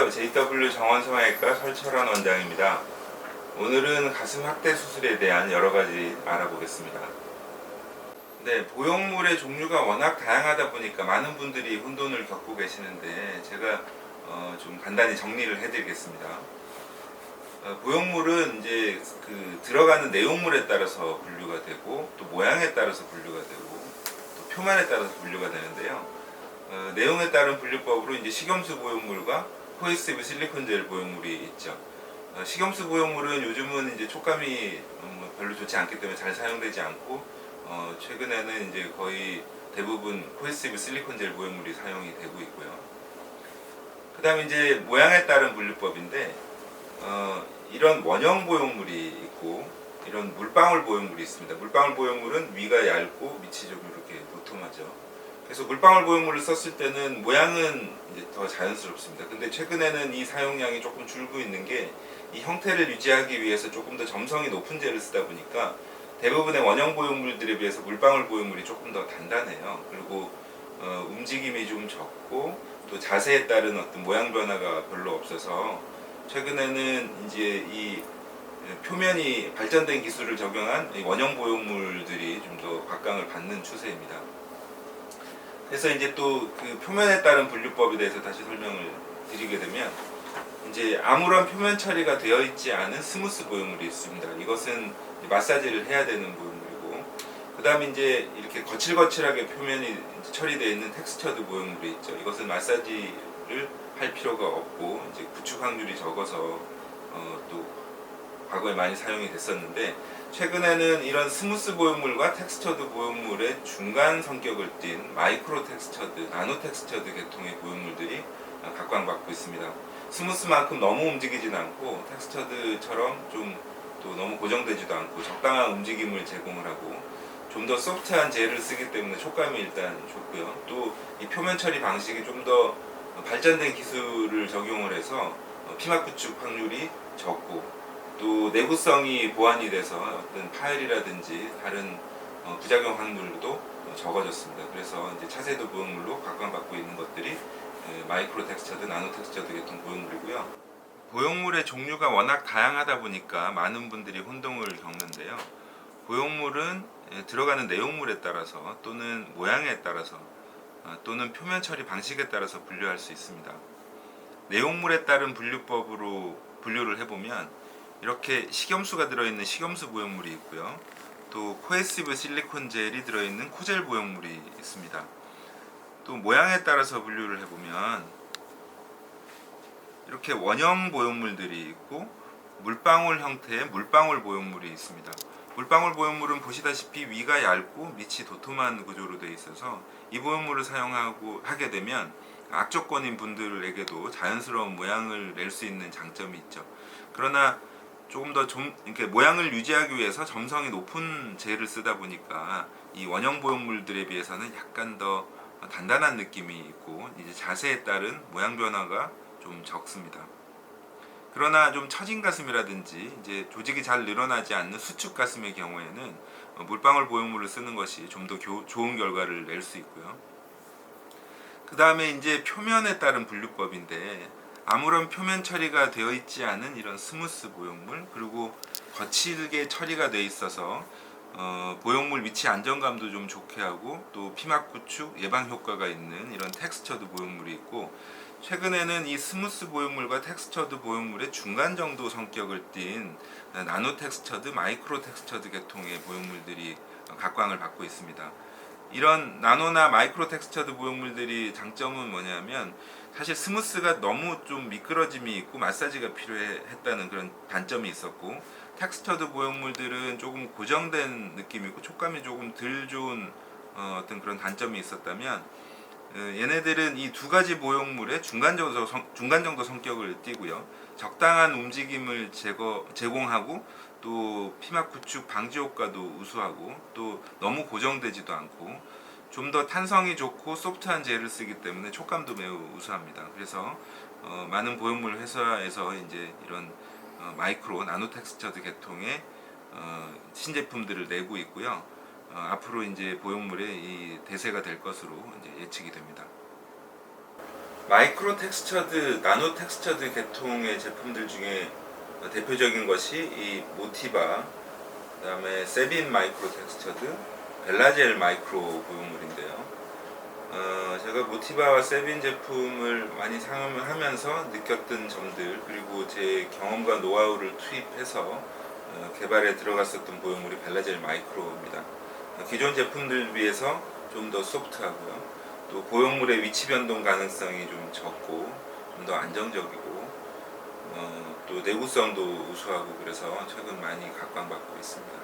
안녕하세요. JW 정원성형외과 설철원 원장입니다. 오늘은 가슴 확대 수술에 대한 여러 가지 알아보겠습니다. 네, 보형물의 종류가 워낙 다양하다 보니까 많은 분들이 혼돈을 겪고 계시는데 제가 좀 간단히 정리를 해드리겠습니다. 보형물은 이제 그 들어가는 내용물에 따라서 분류가 되고 또 모양에 따라서 분류가 되고 또 표면에 따라서 분류가 되는데요. 내용에 따른 분류법으로 이제 식염수 보형물과 코에시브 실리콘 젤 보형물이 있죠. 식염수 보형물은 요즘은 이제 촉감이 별로 좋지 않기 때문에 잘 사용되지 않고 최근에는 이제 거의 대부분 코에시브 실리콘 젤 보형물이 사용이 되고 있고요. 그 다음에 이제 모양에 따른 분류법인데 이런 원형 보형물이 있고 이런 물방울 보형물이 있습니다. 물방울 보형물은 위가 얇고 밑이 좀 이렇게 도톰하죠. 그래서 물방울 보형물을 썼을 때는 모양은 이제 더 자연스럽습니다. 근데 최근에는 이 사용량이 조금 줄고 있는 게 이 형태를 유지하기 위해서 조금 더 점성이 높은 젤을 쓰다 보니까 대부분의 원형 보형물들에 비해서 물방울 보형물이 조금 더 단단해요. 그리고 움직임이 좀 적고 또 자세에 따른 어떤 모양 변화가 별로 없어서 최근에는 이제 이 표면이 발전된 기술을 적용한 원형 보형물들이 좀 더 각광을 받는 추세입니다. 그래서 이제 또 그 표면에 따른 분류법에 대해서 다시 설명을 드리게 되면 이제 아무런 표면 처리가 되어 있지 않은 스무스 보형물이 있습니다. 이것은 마사지를 해야 되는 보형물이고, 그 다음에 이제 이렇게 거칠거칠하게 표면이 처리되어 있는 텍스처드 보형물이 있죠. 이것은 마사지를 할 필요가 없고 이제 구축 확률이 적어서 또 과거에 많이 사용이 됐었는데, 최근에는 이런 스무스 보형물과 텍스처드 보형물의 중간 성격을 띤 마이크로 텍스처드, 나노 텍스처드 계통의 보형물들이 각광받고 있습니다. 스무스만큼 너무 움직이진 않고 텍스처드처럼 좀 또 너무 고정되지도 않고 적당한 움직임을 제공을 하고 좀 더 소프트한 젤을 쓰기 때문에 촉감이 일단 좋고요. 또 이 표면 처리 방식이 좀 더 발전된 기술을 적용을 해서 피막 구축 확률이 적고 또 내구성이 보완이 돼서 어떤 파열이라든지 다른 부작용 확률도 적어졌습니다. 그래서 이제 차세대 보형물로 각광받고 있는 것들이 마이크로 텍스처드, 나노 텍스처드 계통 보형물이고요. 보형물의 종류가 워낙 다양하다 보니까 많은 분들이 혼동을 겪는데요. 보형물은 들어가는 내용물에 따라서 또는 모양에 따라서 또는 표면 처리 방식에 따라서 분류할 수 있습니다. 내용물에 따른 분류법으로 분류를 해보면 이렇게 식염수가 들어있는 식염수 보형물이 있고요. 또 코에시브 실리콘 젤이 들어있는 코젤 보형물이 있습니다. 또 모양에 따라서 분류를 해보면 이렇게 원형 보형물들이 있고 물방울 형태의 물방울 보형물이 있습니다. 물방울 보형물은 보시다시피 위가 얇고 밑이 도톰한 구조로 되어 있어서 이 보형물을 하게 되면 악조건인 분들에게도 자연스러운 모양을 낼 수 있는 장점이 있죠. 그러나 조금 더 이렇게 모양을 유지하기 위해서 점성이 높은 젤을 쓰다 보니까 이 원형 보형물들에 비해서는 약간 더 단단한 느낌이 있고 이제 자세에 따른 모양 변화가 좀 적습니다. 그러나 좀 처진 가슴이라든지 이제 조직이 잘 늘어나지 않는 수축 가슴의 경우에는 물방울 보형물을 쓰는 것이 좀 더 좋은 결과를 낼 수 있고요. 그 다음에 이제 표면에 따른 분류법인데 아무런 표면 처리가 되어 있지 않은 이런 스무스 보형물, 그리고 거칠게 처리가 되어 있어서 보형물 위치 안정감도 좀 좋게 하고 또 피막 구축 예방 효과가 있는 이런 텍스처드 보형물이 있고, 최근에는 이 스무스 보형물과 텍스처드 보형물의 중간 정도 성격을 띤 나노 텍스처드, 마이크로 텍스처드 계통의 보형물들이 각광을 받고 있습니다. 이런 나노나 마이크로 텍스처드 보형물들이 장점은 뭐냐면 사실 스무스가 너무 좀 미끄러짐이 있고 마사지가 필요했다는 그런 단점이 있었고, 텍스처드 보형물들은 조금 고정된 느낌이고 촉감이 조금 덜 좋은 어떤 그런 단점이 있었다면 얘네들은 이 두 가지 보형물의 중간 정도 성격을 띠고요. 적당한 움직임을 제공하고 또 피막 구축 방지 효과도 우수하고 또 너무 고정되지도 않고 좀 더 탄성이 좋고 소프트한 젤을 쓰기 때문에 촉감도 매우 우수합니다. 그래서 많은 보형물 회사에서 이제 이런 마이크로 나노 텍스처드 계통의 신제품들을 내고 있고요. 앞으로 이제 보형물의 이 대세가 될 것으로 이제 예측이 됩니다. 마이크로 텍스처드, 나노 텍스처드 계통의 제품들 중에 대표적인 것이 이 모티바, 그다음에 세빈 마이크로 텍스처드, 벨라젤 마이크로 고용물인데요. 제가 모티바와 세빈 제품을 많이 사용을 하면서 느꼈던 점들, 그리고 제 경험과 노하우를 투입해서 개발에 들어갔었던 고용물이 벨라젤 마이크로입니다. 기존 제품들 비해서 좀 더 소프트하고요. 또 고용물의 위치 변동 가능성이 좀 적고 좀 더 안정적이고 또 내구성도 우수하고, 그래서 최근 많이 각광받고 있습니다.